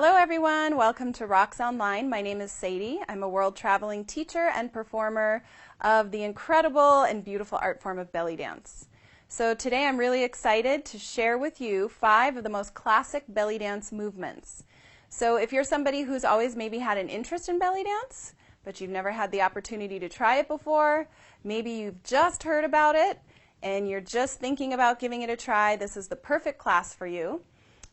Hello everyone, welcome to Rocks Online. My name is Sadie. I'm a world traveling teacher and performer of the incredible and beautiful art form of belly dance. So today I'm really excited to share with you 5 of the most classic belly dance movements. So if you're somebody who's always maybe had an interest in belly dance, but you've never had the opportunity to try it before, maybe you've just heard about it and you're just thinking about giving it a try, this is the perfect class for you.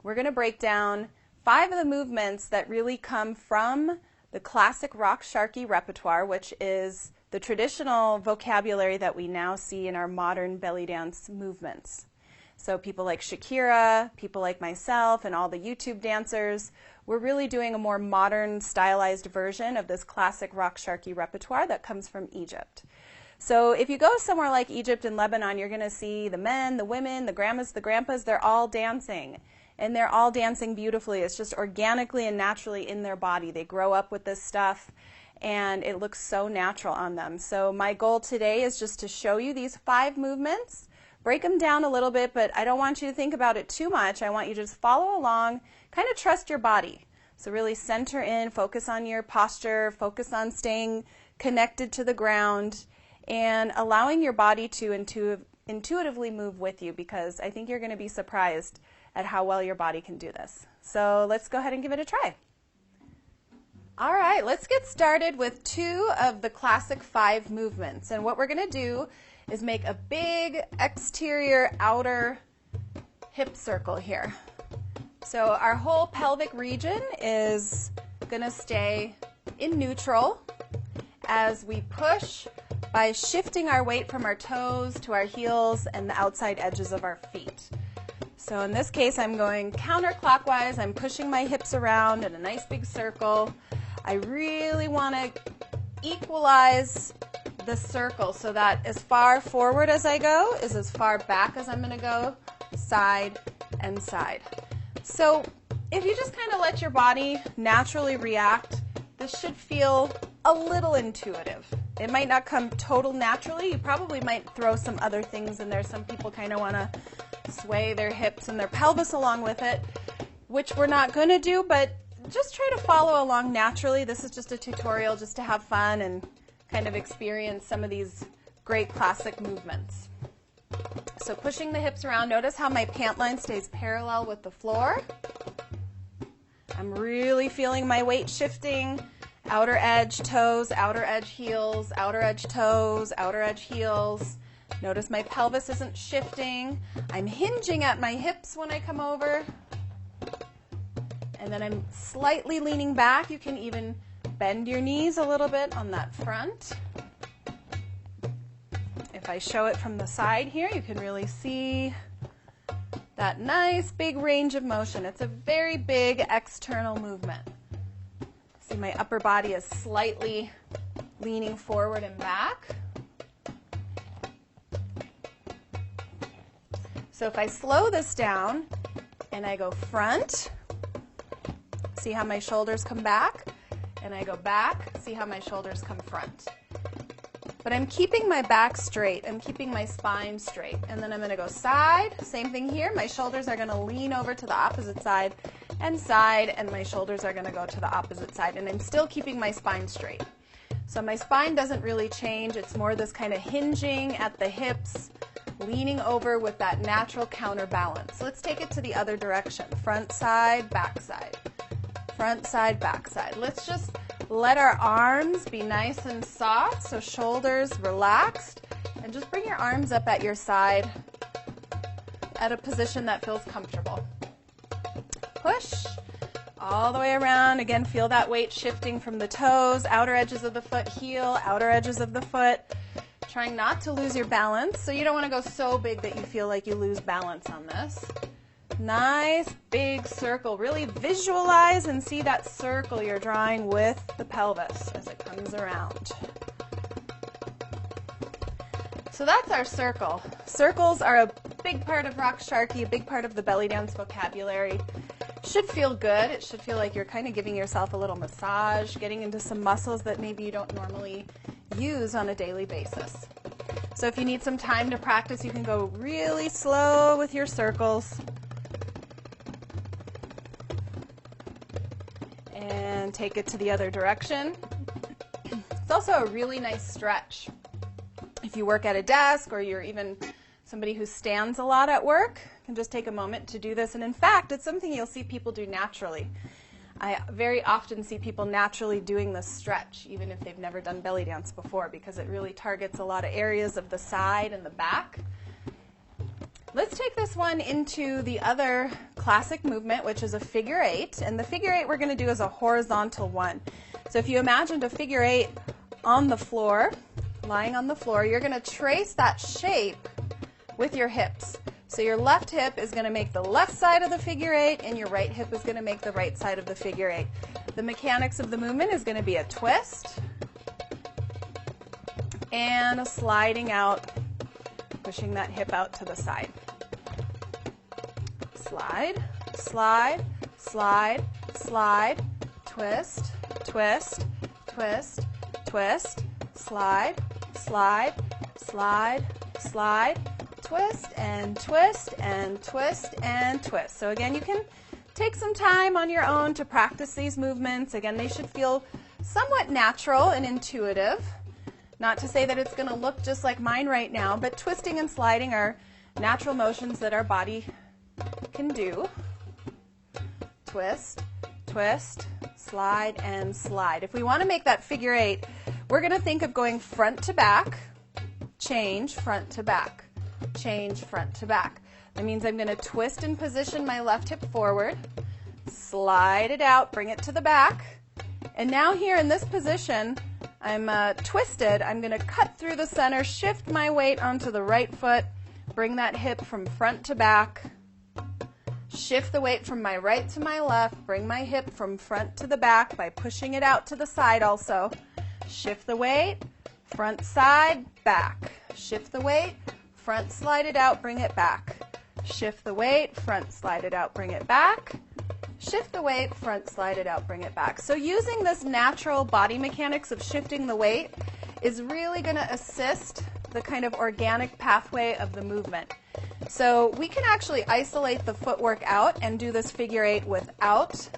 We're going to break down 5 of the movements that really come from the classic rock Sharqi repertoire, which is the traditional vocabulary that we now see in our modern belly dance movements. So people like Shakira, people like myself, and all the YouTube dancers, we're really doing a more modern, stylized version of this classic rock Sharqi repertoire that comes from Egypt. So if you go somewhere like Egypt and Lebanon, you're going to see the men, the women, the grandmas, the grandpas, they're all dancing. And they're all dancing beautifully. It's just organically and naturally in their body. They grow up with this stuff, and it looks so natural on them. So my goal today is just to show you these 5 movements, break them down a little bit, but I don't want you to think about it too much. I want you to just follow along, kind of trust your body. So really center in, focus on your posture, focus on staying connected to the ground, and allowing your body to intuitively move with you, because I think you're going to be surprised at how well your body can do this. So let's go ahead and give it a try. All right, let's get started with 2 of the classic 5 movements. And what we're going to do is make a big exterior outer hip circle here. So our whole pelvic region is going to stay in neutral as we push by shifting our weight from our toes to our heels and the outside edges of our feet. So in this case, I'm going counterclockwise. I'm pushing my hips around in a nice big circle. I really want to equalize the circle so that as far forward as I go is as far back as I'm going to go, side and side. So if you just kind of let your body naturally react, this should feel a little intuitive. It might not come total naturally. You probably might throw some other things in there. Some people kind of want to sway their hips and their pelvis along with it, which we're not going to do, but just try to follow along naturally. This is just a tutorial just to have fun and kind of experience some of these great classic movements. So pushing the hips around, notice how my pant line stays parallel with the floor. I'm really feeling my weight shifting. Outer edge toes, outer edge heels, outer edge toes, outer edge heels. Notice my pelvis isn't shifting. I'm hinging at my hips when I come over. And then I'm slightly leaning back. You can even bend your knees a little bit on that front. If I show it from the side here, you can really see that nice big range of motion. It's a very big external movement. See, my upper body is slightly leaning forward and back. So if I slow this down and I go front, see how my shoulders come back, and I go back, see how my shoulders come front. But I'm keeping my back straight, I'm keeping my spine straight, and then I'm going to go side, same thing here, my shoulders are going to lean over to the opposite side, and my shoulders are going to go to the opposite side, and I'm still keeping my spine straight. So my spine doesn't really change, it's more this kind of hinging at the hips, leaning over with that natural counterbalance. So let's take it to the other direction. Front side, back side. Front side, back side. Let's just let our arms be nice and soft, so shoulders relaxed, and just bring your arms up at your side at a position that feels comfortable. Push all the way around. Again, feel that weight shifting from the toes, outer edges of the foot, heel, outer edges of the foot. Trying not to lose your balance, so you don't want to go so big that you feel like you lose balance on this. Nice big circle. Really visualize and see that circle you're drawing with the pelvis as it comes around. So that's our circle. Circles are a big part of rock Sharqi, a big part of the belly dance vocabulary. Should feel good. It should feel like you're kind of giving yourself a little massage, getting into some muscles that maybe you don't normally use on a daily basis. So if you need some time to practice, you can go really slow with your circles. take it to the other direction. It's also a really nice stretch. If you work at a desk or you're even somebody who stands a lot at work, you can just take a moment to do this. And in fact, it's something you'll see people do naturally. I very often see people naturally doing this stretch, even if they've never done belly dance before, because it really targets a lot of areas of the side and the back. Let's take this one into the other classic movement, which is a figure eight. And the figure eight we're going to do is a horizontal one. So if you imagined a figure eight on the floor, lying on the floor, you're going to trace that shape with your hips. So your left hip is going to make the left side of the figure eight, and your right hip is going to make the right side of the figure eight. The mechanics of the movement is going to be a twist and a sliding out, pushing that hip out to the side. Slide, slide, slide, slide, twist, twist, twist, twist, slide, slide, slide, slide, twist and twist and twist and twist. So again, you can take some time on your own to practice these movements. Again, they should feel somewhat natural and intuitive. Not to say that it's going to look just like mine right now, but twisting and sliding are natural motions that our body can do. Twist, twist, slide, and slide. If we want to make that figure eight, we're going to think of going front to back, change, front to back, change, front to back. That means I'm going to twist and position my left hip forward, slide it out, bring it to the back, and now here in this position, I'm twisted. I'm going to cut through the center, shift my weight onto the right foot, bring that hip from front to back, shift the weight from my right to my left, bring my hip from front to the back by pushing it out to the side also. Shift the weight, front side, back. Shift the weight, front slide it out, bring it back. Shift the weight, front slide it out, bring it back. Shift the weight, front slide it out, bring it back. So using this natural body mechanics of shifting the weight is really going to assist the kind of organic pathway of the movement. So we can actually isolate the footwork out and do this figure eight without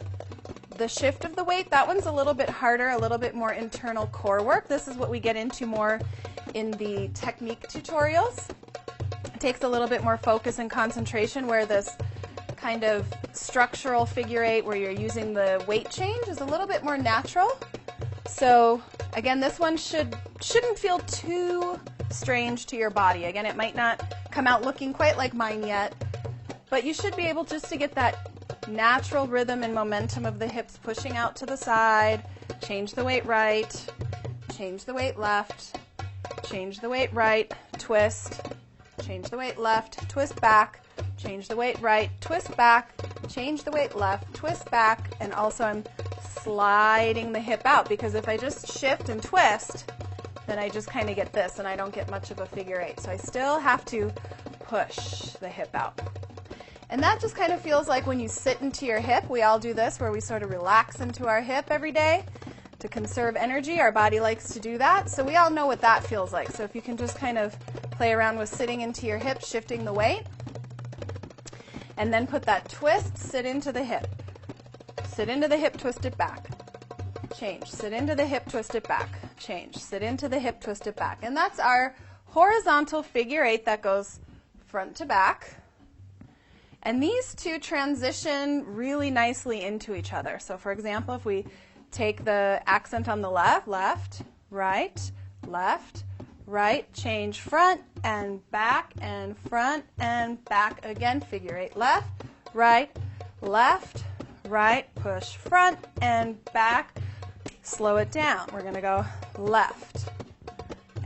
the shift of the weight. That one's a little bit harder, a little bit more internal core work. This is what we get into more in the technique tutorials. It takes a little bit more focus and concentration, where this kind of structural figure eight where you're using the weight change is a little bit more natural. So again, this one shouldn't feel too strange to your body. Again, it might not come out looking quite like mine yet, but you should be able just to get that natural rhythm and momentum of the hips pushing out to the side. Change the weight right, change the weight left, change the weight right, twist, change the weight left, twist back, change the weight right, twist back, change the weight left, twist back, and also I'm sliding the hip out, because if I just shift and twist, then I just kind of get this and I don't get much of a figure eight. So I still have to push the hip out. And that just kind of feels like when you sit into your hip. We all do this, where we sort of relax into our hip every day to conserve energy. Our body likes to do that. So we all know what that feels like. So if you can just kind of play around with sitting into your hip, shifting the weight, and then put that twist, sit into the hip. Sit into the hip, twist it back. Change. Sit into the hip, twist it back. Change. Sit into the hip, twist it back. And that's our horizontal figure eight that goes front to back. And these two transition really nicely into each other. So for example, if we take the accent on the left, left, right, change front and back and front and back again, figure eight, left, right, push front and back, slow it down. We're going to go left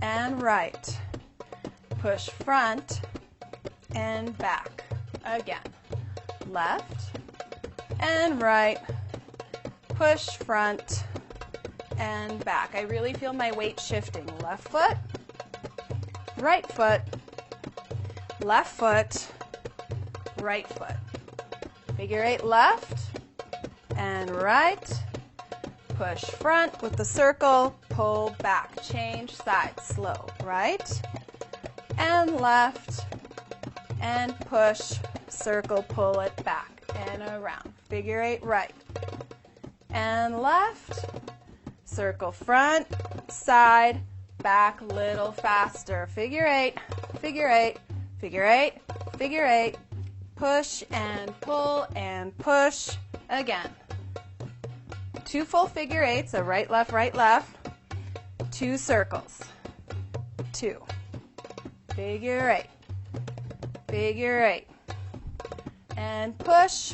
and right, push front and back. Again, left and right, push front and back. I really feel my weight shifting. Left foot, right foot, left foot, right foot. Figure eight, left and right, push front with the circle, pull back, change side, slow, right and left, and push, circle, pull it back and around. Figure eight, right and left. Circle front, side, back, little faster. Figure eight, figure eight, figure eight, figure eight. Push and pull and push again. 2 full figure eights, so right, left, 2 circles, 2, figure eight, and push,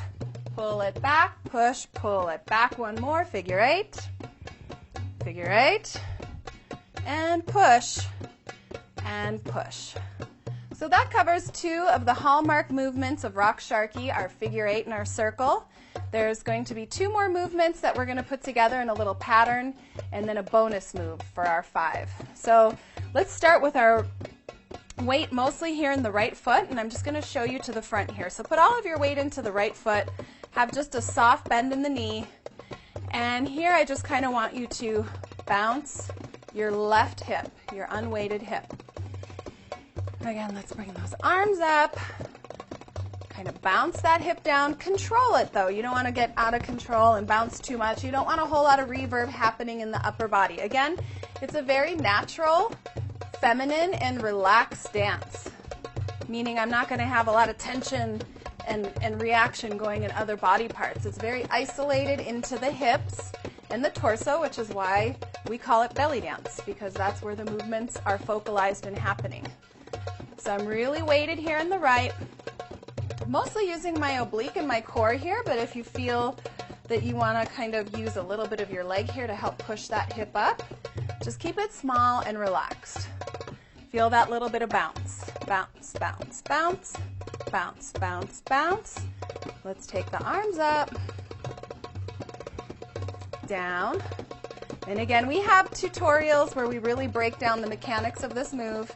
pull it back, push, pull it back, 1 more, figure eight, and push, and push. So that covers 2 of the hallmark movements of rock sharky, our figure eight and our circle. There's going to be 2 more movements that we're going to put together in a little pattern, and then a bonus move for our 5. So let's start with our weight mostly here in the right foot, and I'm just going to show you to the front here. So put all of your weight into the right foot, have just a soft bend in the knee, and here I just kind of want you to bounce your left hip, your unweighted hip. Again, let's bring those arms up. Kind of bounce that hip down. Control it though. You don't want to get out of control and bounce too much. You don't want a whole lot of reverb happening in the upper body. Again, it's a very natural, feminine, and relaxed dance. Meaning I'm not going to have a lot of tension and reaction going in other body parts. It's very isolated into the hips and the torso, which is why we call it belly dance, because that's where the movements are focalized and happening. So I'm really weighted here in the right. Mostly using my oblique and my core here, but if you feel that you want to kind of use a little bit of your leg here to help push that hip up, just keep it small and relaxed. Feel that little bit of bounce. Bounce, bounce, bounce, bounce, bounce, bounce. Let's take the arms up, down. And again, we have tutorials where we really break down the mechanics of this move.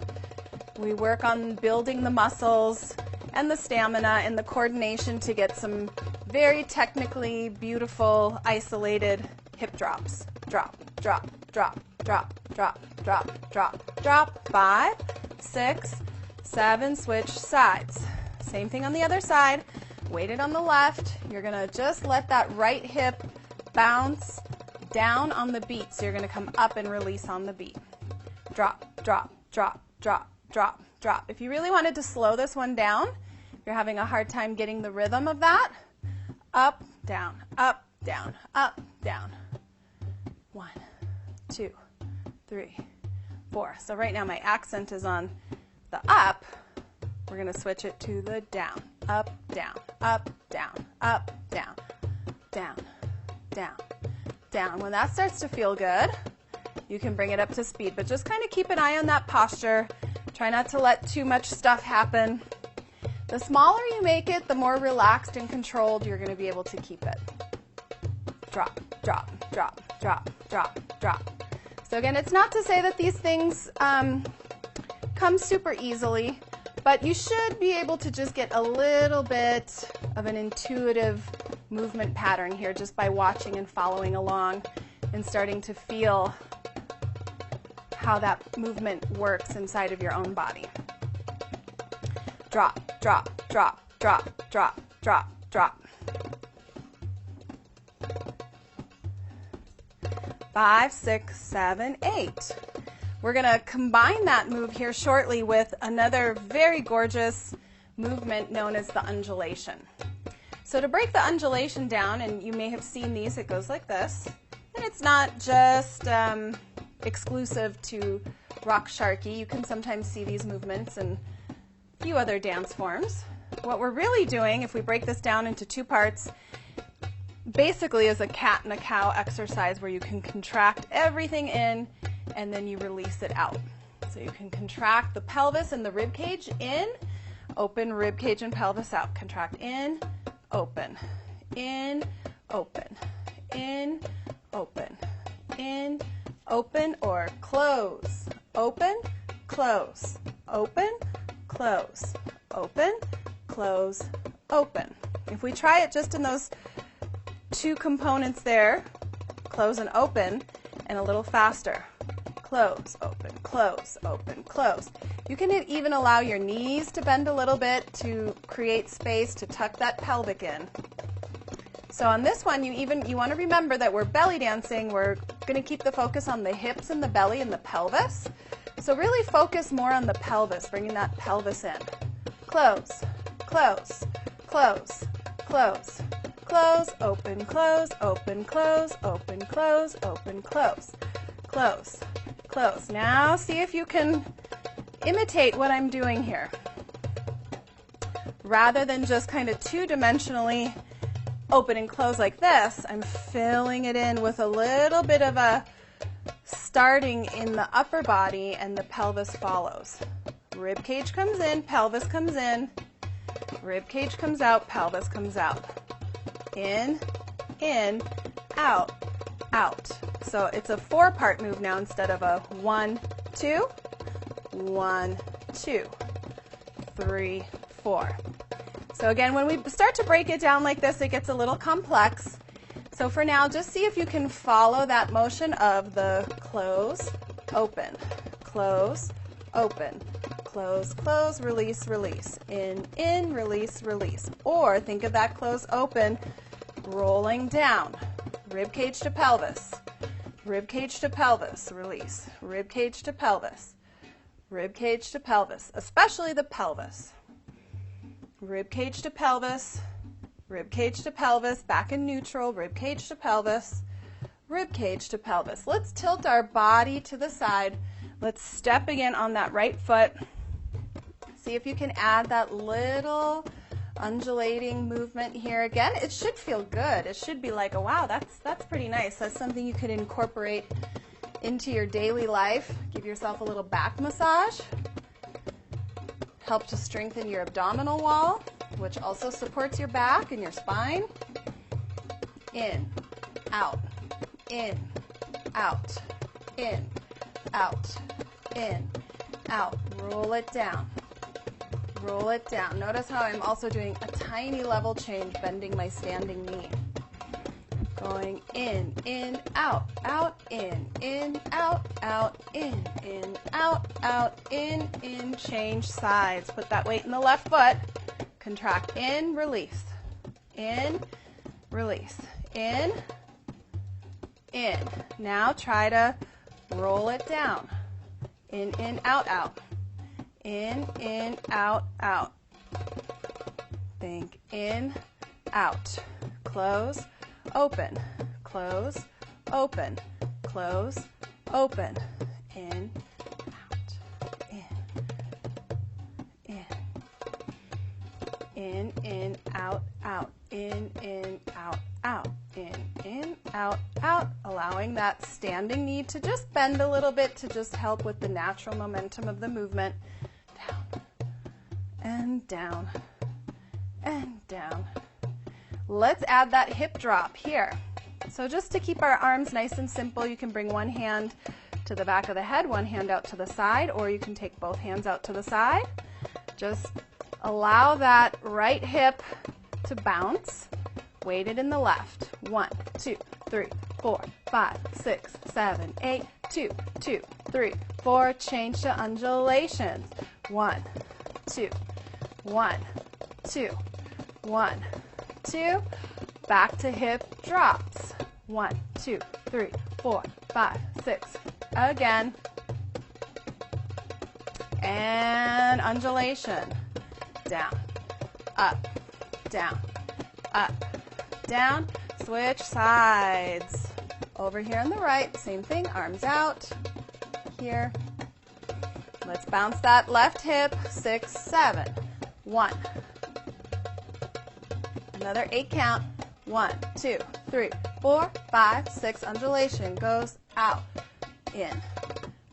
We work on building the muscles and the stamina and the coordination to get some very technically beautiful, isolated hip drops. Drop, drop, drop, drop, drop, drop, drop, drop. 5, 6, 7, switch sides. Same thing on the other side. Weighted on the left. You're going to just let that right hip bounce down on the beat. So you're going to come up and release on the beat. Drop, drop, drop, drop, drop, drop. If you really wanted to slow this one down, you're having a hard time getting the rhythm of that. Up, down, up, down, up, down. 1, 2, 3, 4. So right now my accent is on the up. We're going to switch it to the down. Up, down, up, down, up, down, down, down, down. When that starts to feel good, you can bring it up to speed, but just kind of keep an eye on that posture. Try not to let too much stuff happen. The smaller you make it, the more relaxed and controlled you're going to be able to keep it. Drop, drop, drop, drop, drop, drop. So again, it's not to say that these things come super easily, but you should be able to just get a little bit of an intuitive movement pattern here just by watching and following along and starting to feel how that movement works inside of your own body. Drop, drop, drop, drop, drop, drop, drop. 5, 6, 7, 8. We're going to combine that move here shortly with another very gorgeous movement known as the undulation. So to break the undulation down, and you may have seen these, it goes like this. And it's not just exclusive to rock sharky. You can sometimes see these movements in a few other dance forms. What we're really doing, if we break this down into 2 parts, basically is a cat and a cow exercise where you can contract everything in and then you release it out. So you can contract the pelvis and the rib cage in, open, rib cage and pelvis out. Contract in, open, open, open, or close, open, close, open, close, open, close, open. If we try it just in those 2 components there, close and open, and a little faster. Close, open, close, open, close. You can even allow your knees to bend a little bit to create space to tuck that pelvic in. So on this one, you want to remember that we're belly dancing. We're going to keep the focus on the hips and the belly and the pelvis. So really focus more on the pelvis, bringing that pelvis in. Close, close, close, close, close, open, close, open, close, open, close, open, close, close, close. Now see if you can imitate what I'm doing here. Rather than just kind of two-dimensionally open and close like this, I'm filling it in with a little bit of a starting in the upper body, and the pelvis follows. Rib cage comes in, pelvis comes in, rib cage comes out, pelvis comes out. In, out, out. So it's a 4-part move now instead of a 1, 2, 1, 2, 3, 4. So again, when we start to break it down like this, it gets a little complex. So for now, just see if you can follow that motion of the close, open, close, open, close, close, release, release, in, release, release. Or think of that close, open, rolling down, rib cage to pelvis, rib cage to pelvis, release, rib cage to pelvis, rib cage to pelvis, especially the pelvis. Rib cage to pelvis, rib cage to pelvis, back in neutral, rib cage to pelvis, rib cage to pelvis. Let's tilt our body to the side. Let's step again on that right foot. See if you can add that little undulating movement here. Again, it should feel good. It should be like, oh, wow, that's pretty nice. That's something you could incorporate into your daily life. Give yourself a little back massage. Help to strengthen your abdominal wall, which also supports your back and your spine. In, out, in, out, in, out, in, out. Roll it down. Roll it down. Notice how I'm also doing a tiny level change, bending my standing knee. Going in, out, in, out, in, out, in, change sides. Put that weight in the left foot. Contract, in, release, release, in. Now try to roll it down. In, out, out. In, out, out. Think in, out. Close, open, close, open, close, open. In, out, out. In, out, out. In, out, out. Allowing that standing knee to just bend a little bit to just help with the natural momentum of the movement. Down, and down, and down. Let's add that hip drop here. So just to keep our arms nice and simple, you can bring one hand to the back of the head, one hand out to the side, or you can take both hands out to the side. Just allow that right hip to bounce, weighted in the left. 1, 2, 3, 4, 5, 6, 7, 8, 2, 2, 3, 4. Change to undulations. 1, 2, 1, 2, 1, 2. Back to hip drops. 1, 2, 3, 4, 5, 6. Again. And undulation. Down, up, down, up, down. Switch sides. Over here on the right, same thing, arms out. Here. Let's bounce that left hip. 6, 7. 1. Another 8 count. 1, 2, 3, 4, 5, 6. Undulation goes out, in,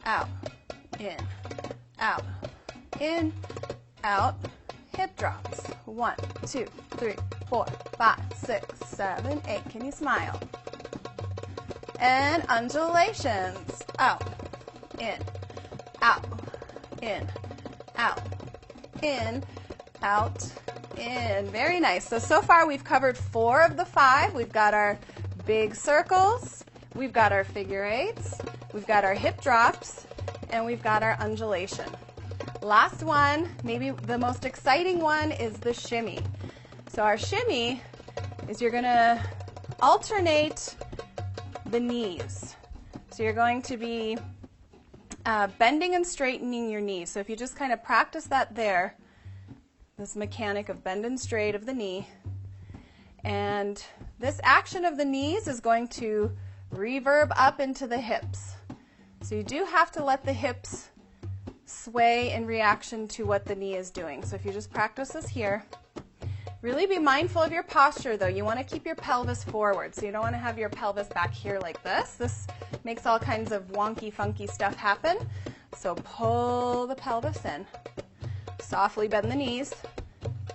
out, in, out, in, out. Hip drops. 1, 2, 3, 4, 5, 6, 7, 8. Can you smile? And undulations. Out, in, out, in, out, in, out, in. Very nice. So far we've covered 4 of the 5. We've got our big circles, we've got our figure eights, we've got our hip drops, and we've got our undulation. Last one, maybe the most exciting one, is the shimmy. So our shimmy is you're going to alternate the knees. So you're going to be bending and straightening your knees. So if you just kind of practice that there, this mechanic of bend and straight of the knee. And this action of the knees is going to reverb up into the hips. So you do have to let the hips sway in reaction to what the knee is doing. So if you just practice this here, really be mindful of your posture though. You want to keep your pelvis forward. So you don't want to have your pelvis back here like this. This makes all kinds of wonky, funky stuff happen. So pull the pelvis in. Softly bend the knees.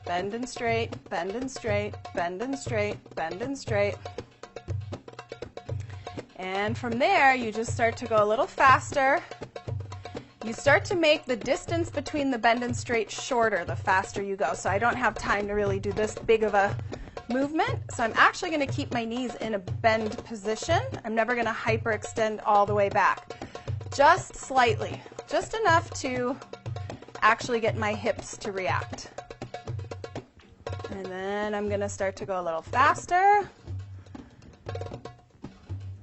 Bend and straight, bend and straight, bend and straight, bend and straight. And from there, you just start to go a little faster. You start to make the distance between the bend and straight shorter the faster you go. So I don't have time to really do this big of a movement. So I'm actually going to keep my knees in a bend position. I'm never going to hyperextend all the way back. Just slightly, just enough to actually get my hips to react. And then I'm going to start to go a little faster.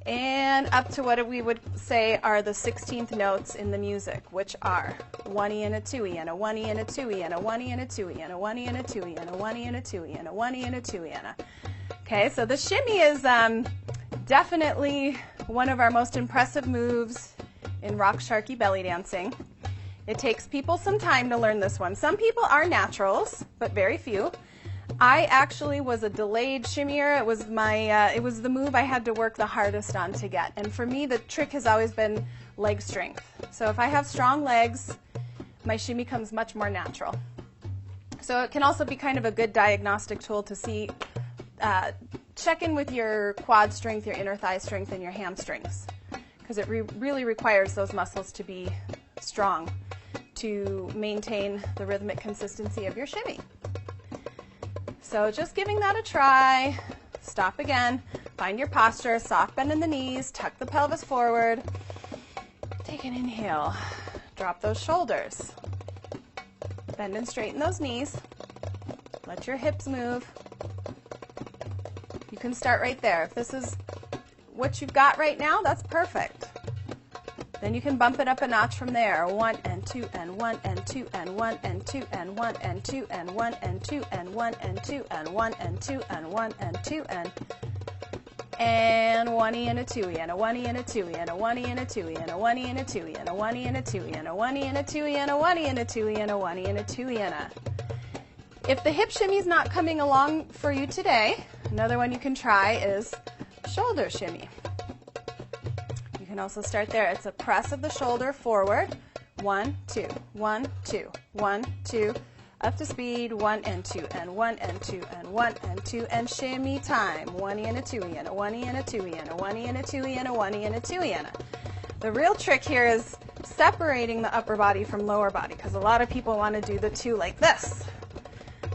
And up to what we would say are the 16th notes in the music, which are 1E and a 2E and a 1E and a 2E and a 1E and a 2E and a 1E and a 2E and a 1E and a 2E and a 1E and a 2E and a. Okay, so the shimmy is definitely one of our most impressive moves in rock sharky belly dancing. It takes people some time to learn this one. Some people are naturals, but very few. I actually was a delayed shimmier. It was it was the move I had to work the hardest on to get. And for me, the trick has always been leg strength. So if I have strong legs, my shimmy comes much more natural. So it can also be kind of a good diagnostic tool to see, check in with your quad strength, your inner thigh strength, and your hamstrings. Because it really requires those muscles to be strong to maintain the rhythmic consistency of your shimmy. So just giving that a try. Stop again. Find your posture. Soft bend in the knees. Tuck the pelvis forward. Take an inhale. Drop those shoulders. Bend and straighten those knees. Let your hips move. You can start right there. If this is what you've got right now, that's perfect. Then you can bump it up a notch from there. 1 and 2 and 1 and 2 and 1 and 2 and 1 and 2 and 1 and 2 and 1 and 2 and 1 and 2 and 1 and 2 and 1E and a 2E and a 1E and a 2E and a 1E and a 2E and a 1E and a 2E and a 1E and a 2E and a 1E and a 2E and a 1E and a 2E and a 1E and a 2E and a. If the hip shimmy is not coming along for you today, another one you can try is shoulder shimmy. You can also start there. It's a press of the shoulder forward. 1, 2, 1, 2, 1, 2. Up to speed. 1 and 2 and 1 and 2 and 1 and 2 and shimmy time. 1E and a 2E and a 1E and a 2E and a 1E and a 2E and a 1E and a 2E and a. The real trick here is separating the upper body from lower body, because a lot of people want to do the two like this.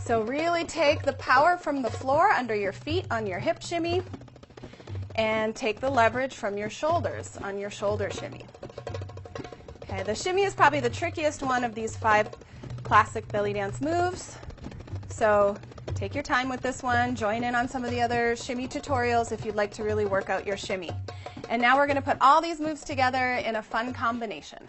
So really take the power from the floor under your feet on your hip shimmy and take the leverage from your shoulders on your shoulder shimmy. Okay, the shimmy is probably the trickiest one of these 5 classic belly dance moves. So take your time with this one. Join in on some of the other shimmy tutorials if you'd like to really work out your shimmy. And now we're going to put all these moves together in a fun combination.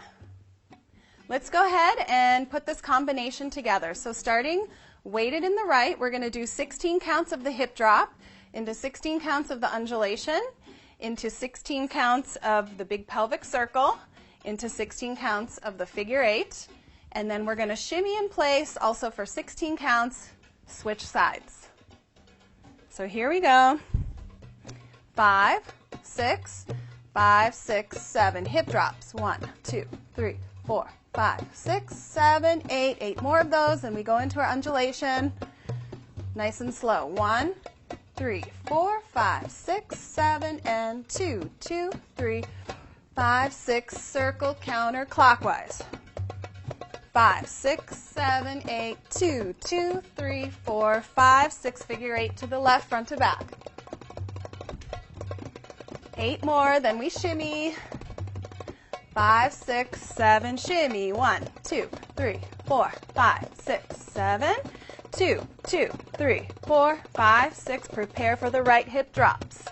Let's go ahead and put this combination together. So starting weighted in the right, we're going to do 16 counts of the hip drop, into 16 counts of the undulation, into 16 counts of the big pelvic circle, into 16 counts of the figure 8, and then we're going to shimmy in place also for 16 counts, switch sides. So here we go. 5, 6, 5, 6, 7, hip drops. 1, 2, 3, 4, 5, 6, 7, 8, 8 more of those, and we go into our undulation nice and slow. 1, 3, 4, 5, 6, 7, and 2, 2, 3, 5, 6, circle counterclockwise. 5, 6, 7, 8, 2, 2, 3, 4, 5, 6, figure 8 to the left, front to back. 8 more, then we shimmy. 5, 6, 7, shimmy. 1, 2, 3, 4, 5, 6, 7. 2, 2, 3, 4, 5, 6. Prepare for the right hip drops.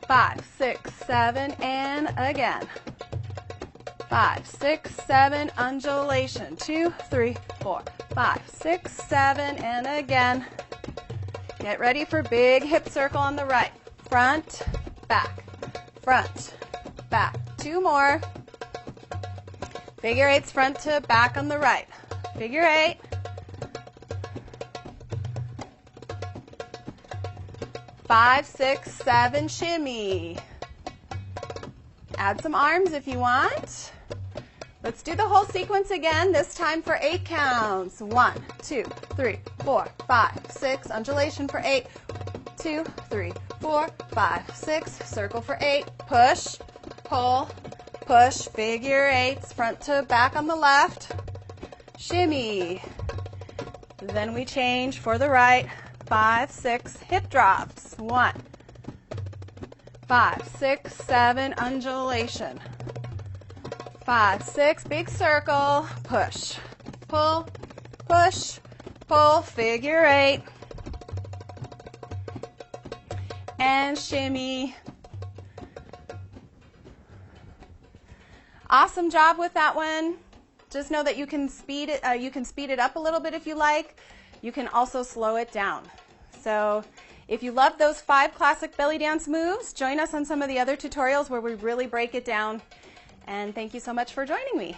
5, 6, 7, and again. 5, 6, 7, undulation. 2, 3, 4, 5, 6, 7, and again. Get ready for big hip circle on the right. Front, back, front, back. 2 more. Figure eights front to back on the right. Figure 8. Five, 6, 7, shimmy. Add some arms if you want. Let's do the whole sequence again, this time for 8 counts. 1, 2, 3, 4, 5, 6. Undulation for 8. 2, 3, 4, 5, 6. Circle for 8. Push, pull, push. Figure eights, front to back on the left. Shimmy. Then we change for the right. 5, 6, hip drops. 1, 5, 6, 7, undulation. 5, 6, big circle. Push, pull, push, pull. Figure 8. And shimmy. Awesome job with that one. Just know that you can speed it up a little bit if you like. You can also slow it down. So if you love those 5 classic belly dance moves, join us on some of the other tutorials where we really break it down. And thank you so much for joining me.